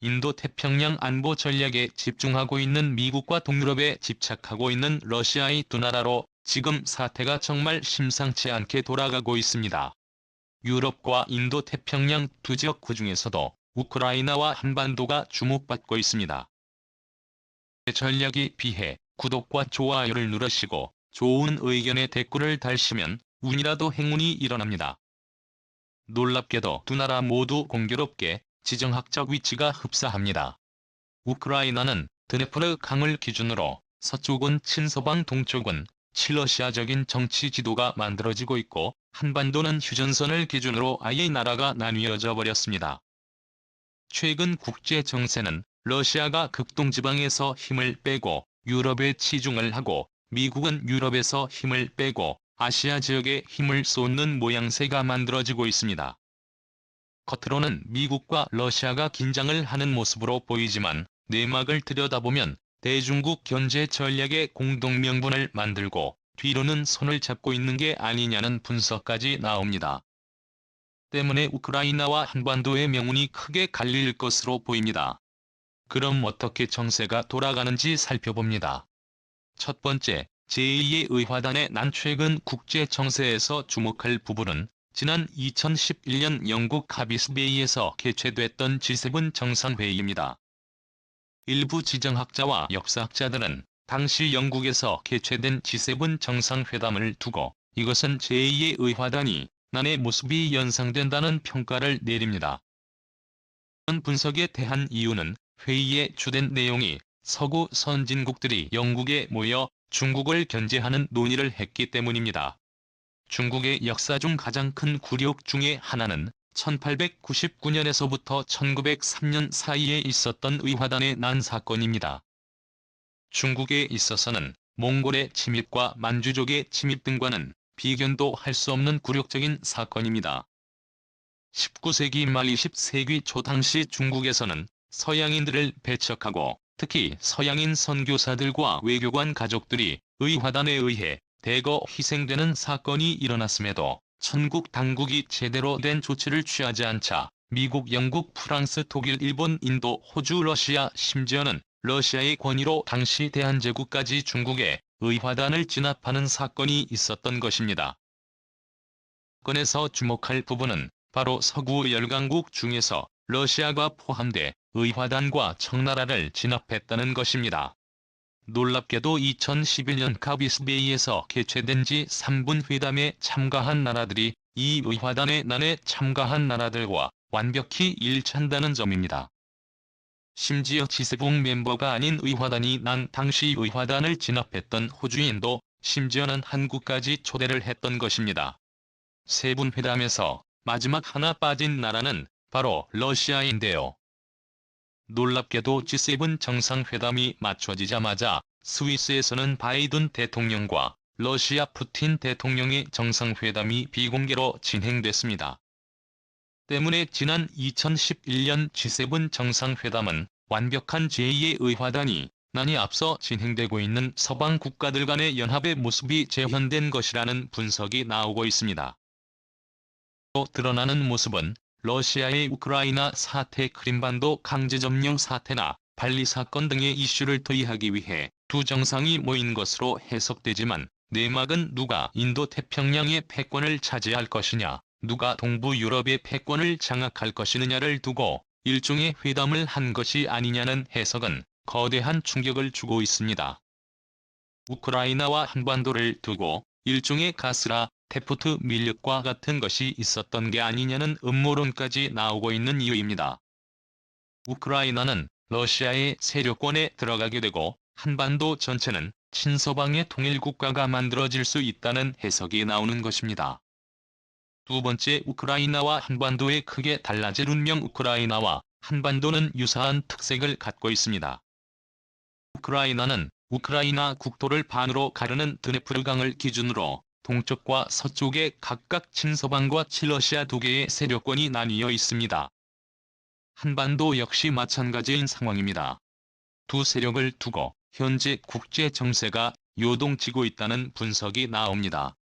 인도-태평양 안보 전략에 집중하고 있는 미국과 동유럽에 집착하고 있는 러시아의 두 나라로 지금 사태가 정말 심상치 않게 돌아가고 있습니다. 유럽과 인도-태평양 두 지역 그중에서도 우크라이나와 한반도가 주목받고 있습니다. 전략에 비해 구독과 좋아요를 누르시고 좋은 의견에 댓글을 달시면 운이라도 행운이 일어납니다. 놀랍게도 두 나라 모두 공교롭게 지정학적 위치가 흡사합니다. 우크라이나는 드네프르 강을 기준으로 서쪽은 친서방 동쪽은 친러시아적인 정치 지도가 만들어지고 있고 한반도는 휴전선을 기준으로 아예 나라가 나뉘어져 버렸습니다. 최근 국제 정세는 러시아가 극동지방에서 힘을 빼고 유럽에 치중을 하고 미국은 유럽에서 힘을 빼고 아시아 지역에 힘을 쏟는 모양새가 만들어지고 있습니다. 겉으로는 미국과 러시아가 긴장을 하는 모습으로 보이지만 내막을 들여다보면 대중국 견제 전략의 공동명분을 만들고 뒤로는 손을 잡고 있는 게 아니냐는 분석까지 나옵니다. 때문에 우크라이나와 한반도의 명운이 크게 갈릴 것으로 보입니다. 그럼 어떻게 정세가 돌아가는지 살펴봅니다. 첫 번째, 제2의 의화단의 난 최근 국제 정세에서 주목할 부분은 지난 2011년 영국 카비스베이에서 개최됐던 G7 정상회의입니다. 일부 지정학자와 역사학자들은 당시 영국에서 개최된 G7 정상회담을 두고 이것은 제2의 의화단이 난의 모습이 연상된다는 평가를 내립니다. 이런 분석에 대한 이유는 회의의 주된 내용이 서구 선진국들이 영국에 모여 중국을 견제하는 논의를 했기 때문입니다. 중국의 역사 중 가장 큰 굴욕 중의 하나는 1899년에서부터 1903년 사이에 있었던 의화단의 난 사건입니다. 중국에 있어서는 몽골의 침입과 만주족의 침입 등과는 비견도 할 수 없는 굴욕적인 사건입니다. 19세기 말 20세기 초 당시 중국에서는 서양인들을 배척하고 특히 서양인 선교사들과 외교관 가족들이 의화단에 의해 대거 희생되는 사건이 일어났음에도 천국 당국이 제대로 된 조치를 취하지 않자 미국, 영국, 프랑스, 독일, 일본, 인도, 호주, 러시아, 심지어는 러시아의 권위로 당시 대한제국까지 중국에 의화단을 진압하는 사건이 있었던 것입니다. 사건에서 주목할 부분은 바로 서구 열강국 중에서 러시아가 포함돼 의화단과 청나라를 진압했다는 것입니다. 놀랍게도 2011년 카비스베이에서 개최된 G3분 회담에 참가한 나라들이 이 의화단의 난에 참가한 나라들과 완벽히 일치한다는 점입니다. 심지어 G7 멤버가 아닌 의화단이 난 당시 의화단을 진압했던 호주인도 심지어는 한국까지 초대를 했던 것입니다. 세 분 회담에서 마지막 하나 빠진 나라는 바로 러시아인데요. 놀랍게도 G7 정상회담이 맞춰지자마자 스위스에서는 바이든 대통령과 러시아 푸틴 대통령의 정상회담이 비공개로 진행됐습니다. 때문에 지난 2011년 G7 정상회담은 완벽한 제2의 의화단이 난이 앞서 진행되고 있는 서방 국가들 간의 연합의 모습이 재현된 것이라는 분석이 나오고 있습니다. 또 드러나는 모습은 러시아의 우크라이나 사태, 크림반도 강제점령 사태나 발리 사건 등의 이슈를 토의하기 위해 두 정상이 모인 것으로 해석되지만 내막은 누가 인도-태평양의 패권을 차지할 것이냐, 누가 동부 유럽의 패권을 장악할 것이느냐를 두고 일종의 회담을 한 것이 아니냐는 해석은 거대한 충격을 주고 있습니다. 우크라이나와 한반도를 두고 일종의 가스라 테프트 밀렵과 같은 것이 있었던 게 아니냐는 음모론까지 나오고 있는 이유입니다. 우크라이나는 러시아의 세력권에 들어가게 되고 한반도 전체는 친서방의 통일국가가 만들어질 수 있다는 해석이 나오는 것입니다. 두 번째, 우크라이나와 한반도의 크게 달라질 운명. 우크라이나와 한반도는 유사한 특색을 갖고 있습니다. 우크라이나는 우크라이나 국토를 반으로 가르는 드네프르 강을 기준으로 동쪽과 서쪽에 각각 친서방과 친러시아 두 개의 세력권이 나뉘어 있습니다. 한반도 역시 마찬가지인 상황입니다. 두 세력을 두고 현재 국제 정세가 요동치고 있다는 분석이 나옵니다.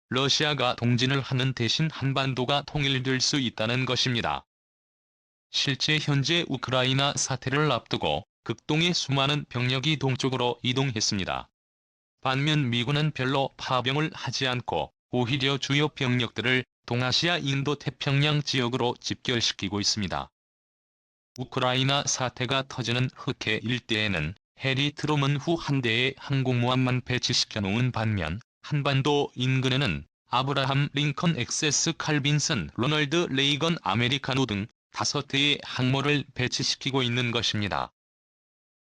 러시아가 동진을 하는 대신 한반도가 통일될 수 있다는 것입니다. 실제 현재 우크라이나 사태를 앞두고 극동의 수많은 병력이 동쪽으로 이동했습니다. 반면 미군은 별로 파병을 하지 않고 오히려 주요 병력들을 동아시아 인도태평양 지역으로 집결시키고 있습니다. 우크라이나 사태가 터지는 흑해 일대에는 해리 트루먼 후 한 대의 항공모함만 배치시켜 놓은 반면 한반도 인근에는 아브라함 링컨 XS 칼빈슨 로널드 레이건 아메리카노 등 5대의 항모를 배치시키고 있는 것입니다.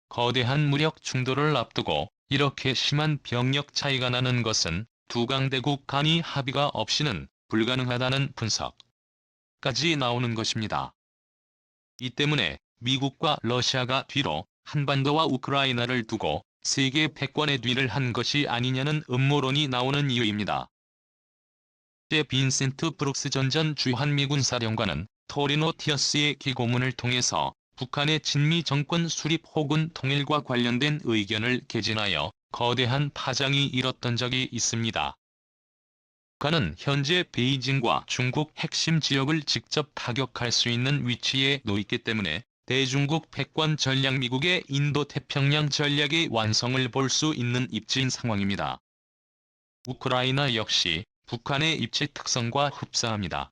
거대한 무력 충돌을 앞두고 이렇게 심한 병력 차이가 나는 것은 두 강대국 간의 합의가 없이는 불가능하다는 분석까지 나오는 것입니다. 이 때문에 미국과 러시아가 뒤로 한반도와 우크라이나를 두고 세계 패권의 뒤를 한 것이 아니냐는 음모론이 나오는 이유입니다. 빈센트 브룩스 전 주한미군 사령관은 토리노 티어스의 기고문을 통해서 북한의 친미 정권 수립 혹은 통일과 관련된 의견을 개진하여 거대한 파장이 일었던 적이 있습니다. 북한은 현재 베이징과 중국 핵심 지역을 직접 타격할 수 있는 위치에 놓였기 때문에 대중국 패권 전략 미국의 인도태평양 전략의 완성을 볼 수 있는 입지인 상황입니다. 우크라이나 역시 북한의 입지 특성과 흡사합니다.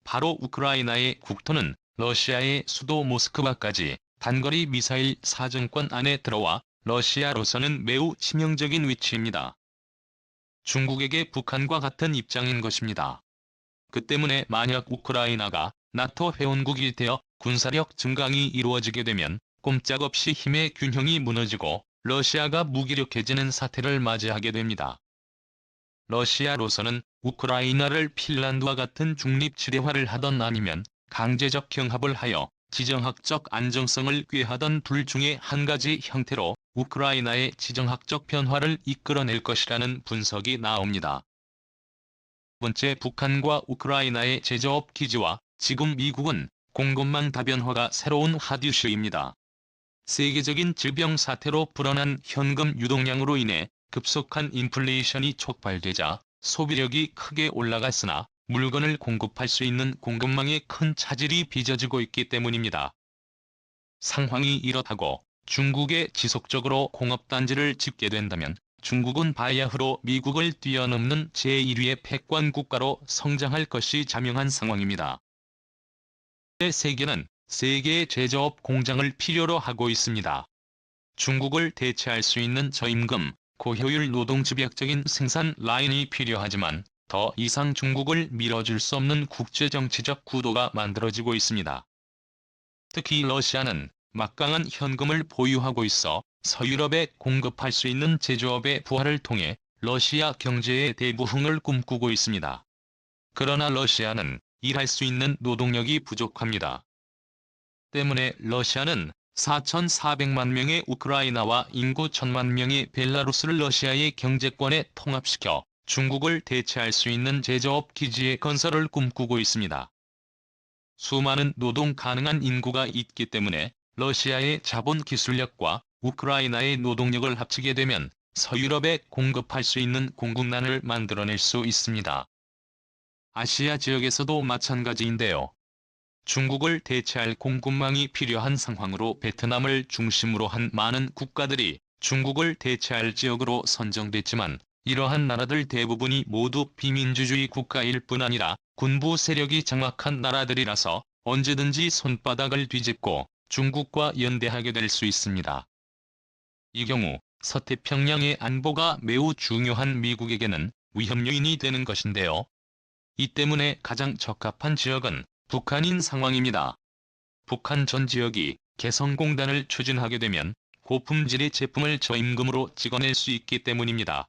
바로 우크라이나의 국토는 러시아의 수도 모스크바까지 단거리 미사일 사정권 안에 들어와 러시아로서는 매우 치명적인 위치입니다. 중국에게 북한과 같은 입장인 것입니다. 그 때문에 만약 우크라이나가 나토 회원국이 되어 군사력 증강이 이루어지게 되면 꼼짝없이 힘의 균형이 무너지고 러시아가 무기력해지는 사태를 맞이하게 됩니다. 러시아로서는 우크라이나를 핀란드와 같은 중립지대화를 하던 아니면 강제적 경합을 하여 지정학적 안정성을 꾀하던 둘 중에 한 가지 형태로 우크라이나의 지정학적 변화를 이끌어낼 것이라는 분석이 나옵니다. 두 번째, 북한과 우크라이나의 제조업 기지와 지금 미국은 공급망 다변화가 새로운 핫이슈입니다. 세계적인 질병 사태로 불어난 현금 유동량으로 인해 급속한 인플레이션이 촉발되자 소비력이 크게 올라갔으나 물건을 공급할 수 있는 공급망에 큰 차질이 빚어지고 있기 때문입니다. 상황이 이렇다고 중국에 지속적으로 공업단지를 짓게 된다면 중국은 바야흐로 미국을 뛰어넘는 제1위의 패권 국가로 성장할 것이 자명한 상황입니다. 세계는 세계의 제조업 공장을 필요로 하고 있습니다. 중국을 대체할 수 있는 저임금, 고효율 노동 집약적인 생산 라인이 필요하지만 더 이상 중국을 밀어줄 수 없는 국제정치적 구도가 만들어지고 있습니다. 특히 러시아는 막강한 현금을 보유하고 있어 서유럽에 공급할 수 있는 제조업의 부활을 통해 러시아 경제의 대부흥을 꿈꾸고 있습니다. 그러나 러시아는 일할 수 있는 노동력이 부족합니다. 때문에 러시아는 4,400만 명의 우크라이나와 인구 1,000만 명의 벨라루스를 러시아의 경제권에 통합시켜 중국을 대체할 수 있는 제조업 기지의 건설을 꿈꾸고 있습니다. 수많은 노동 가능한 인구가 있기 때문에 러시아의 자본 기술력과 우크라이나의 노동력을 합치게 되면 서유럽에 공급할 수 있는 공급난을 만들어낼 수 있습니다. 아시아 지역에서도 마찬가지인데요. 중국을 대체할 공급망이 필요한 상황으로 베트남을 중심으로 한 많은 국가들이 중국을 대체할 지역으로 선정됐지만 이러한 나라들 대부분이 모두 비민주주의 국가일 뿐 아니라 군부 세력이 장악한 나라들이라서 언제든지 손바닥을 뒤집고 중국과 연대하게 될 수 있습니다. 이 경우 서태평양의 안보가 매우 중요한 미국에게는 위험 요인이 되는 것인데요. 이 때문에 가장 적합한 지역은 북한인 상황입니다. 북한 전 지역이 개성공단을 추진하게 되면 고품질의 제품을 저임금으로 찍어낼 수 있기 때문입니다.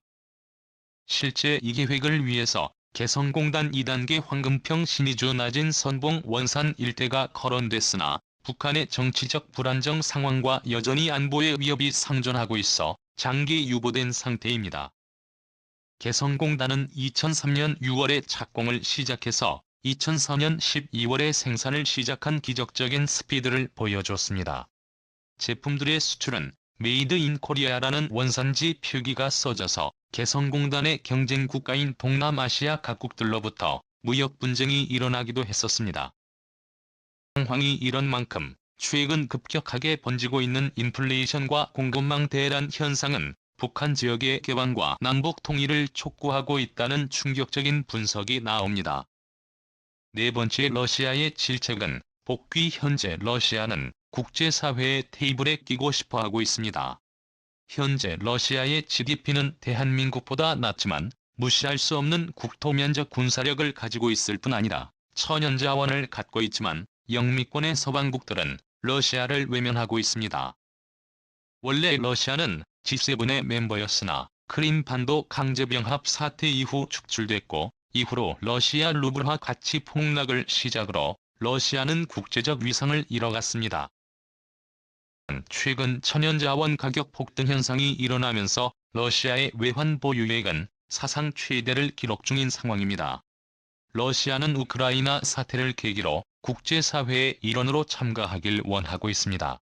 실제 이 계획을 위해서 개성공단 2단계 황금평 신의주 나진 선봉 원산 일대가 거론됐으나 북한의 정치적 불안정 상황과 여전히 안보의 위협이 상존하고 있어 장기 유보된 상태입니다. 개성공단은 2003년 6월에 착공을 시작해서 2004년 12월에 생산을 시작한 기적적인 스피드를 보여줬습니다. 제품들의 수출은 메이드 인 코리아라는 원산지 표기가 써져서 개성공단의 경쟁 국가인 동남아시아 각국들로부터 무역 분쟁이 일어나기도 했었습니다. 상황이 이런 만큼 최근 급격하게 번지고 있는 인플레이션과 공급망 대란 현상은 북한 지역의 개방과 남북 통일을 촉구하고 있다는 충격적인 분석이 나옵니다. 네 번째, 러시아의 질책은 복귀. 현재 러시아는 국제사회의 테이블에 끼고 싶어하고 있습니다. 현재 러시아의 GDP는 대한민국보다 낮지만 무시할 수 없는 국토 면적 군사력을 가지고 있을 뿐 아니라 천연자원을 갖고 있지만 영미권의 서방국들은 러시아를 외면하고 있습니다. 원래 러시아는 G7의 멤버였으나 크림반도 강제병합 사태 이후 축출됐고, 이후로 러시아 루블화 가치 폭락을 시작으로 러시아는 국제적 위상을 잃어갔습니다. 최근 천연자원 가격 폭등 현상이 일어나면서 러시아의 외환 보유액은 사상 최대를 기록 중인 상황입니다. 러시아는 우크라이나 사태를 계기로 국제사회의 일원으로 참가하길 원하고 있습니다.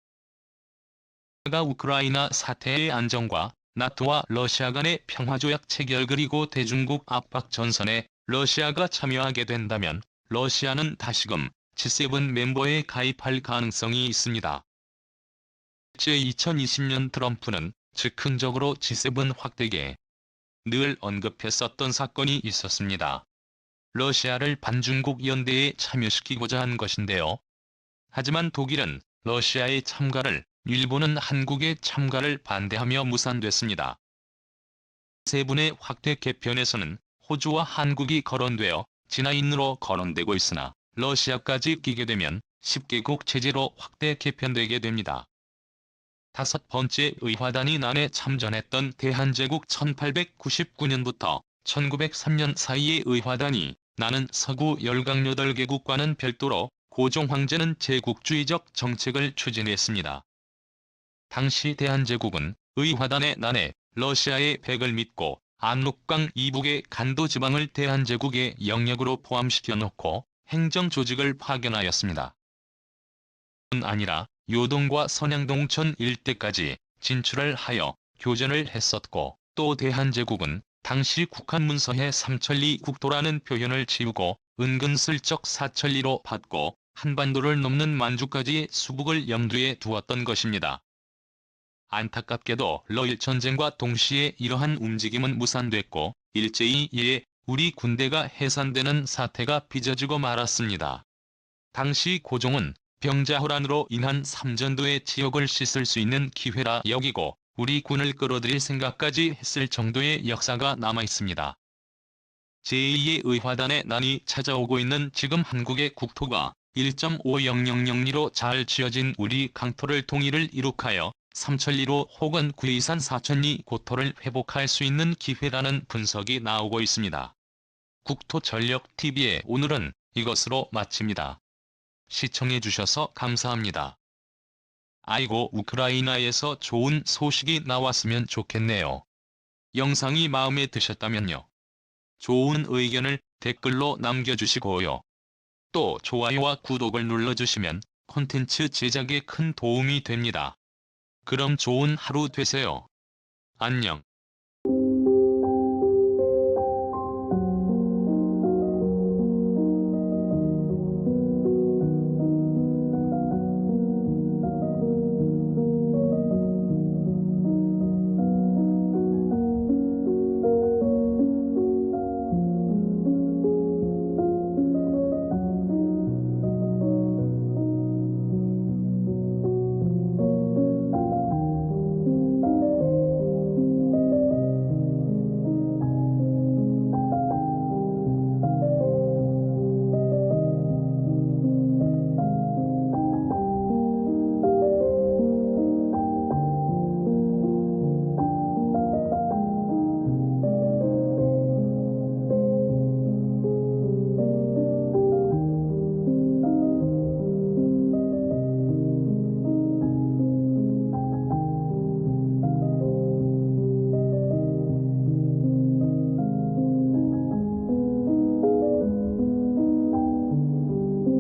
우크라이나 사태의 안정과 나토와 러시아 간의 평화조약 체결 그리고 대중국 압박 전선에 러시아가 참여하게 된다면 러시아는 다시금 G7 멤버에 가입할 가능성이 있습니다. 실제 2020년 트럼프는 즉흥적으로 G7 확대에 늘 언급했었던 사건이 있었습니다. 러시아를 반중국 연대에 참여시키고자 한 것인데요. 하지만 독일은 러시아의 참가를, 일본은 한국의 참가를 반대하며 무산됐습니다. G7의 확대 개편에서는 호주와 한국이 거론되어 진화인으로 거론되고 있으나 러시아까지 끼게 되면 10개국 체제로 확대 개편되게 됩니다. 다섯 번째, 의화단이 난에 참전했던 대한제국. 1899년부터 1903년 사이의 의화단이 나는 서구 열강 8개국과는 별도로 고종 황제는 제국주의적 정책을 추진했습니다. 당시 대한제국은 의화단의 난에 러시아의 백을 믿고 압록강 이북의 간도 지방을 대한제국의 영역으로 포함시켜 놓고 행정조직을 파견하였습니다. 뿐 아니라 요동과 선양동천 일대까지 진출을 하여 교전을 했었고, 또 대한제국은 당시 국한 문서에 삼천리 국도라는 표현을 지우고 은근슬쩍 사천리로 받고 한반도를 넘는 만주까지의 수북을 염두에 두었던 것입니다. 안타깝게도 러일 전쟁과 동시에 이러한 움직임은 무산됐고 일제히 이에 우리 군대가 해산되는 사태가 빚어지고 말았습니다. 당시 고종은 병자호란으로 인한 삼전도의 지역을 씻을 수 있는 기회라 여기고 우리 군을 끌어들일 생각까지 했을 정도의 역사가 남아있습니다. 제2의 의화단의 난이 찾아오고 있는 지금 한국의 국토가 1.5000리로 잘 지어진 우리 강토를 통일을 이룩하여 삼천리로 혹은 구이산 사천리 고토를 회복할 수 있는 기회라는 분석이 나오고 있습니다. 국토전력TV의 오늘은 이것으로 마칩니다. 시청해주셔서 감사합니다. 아이고, 우크라이나에서 좋은 소식이 나왔으면 좋겠네요. 영상이 마음에 드셨다면요. 좋은 의견을 댓글로 남겨주시고요. 또 좋아요와 구독을 눌러주시면 콘텐츠 제작에 큰 도움이 됩니다. 그럼 좋은 하루 되세요. 안녕.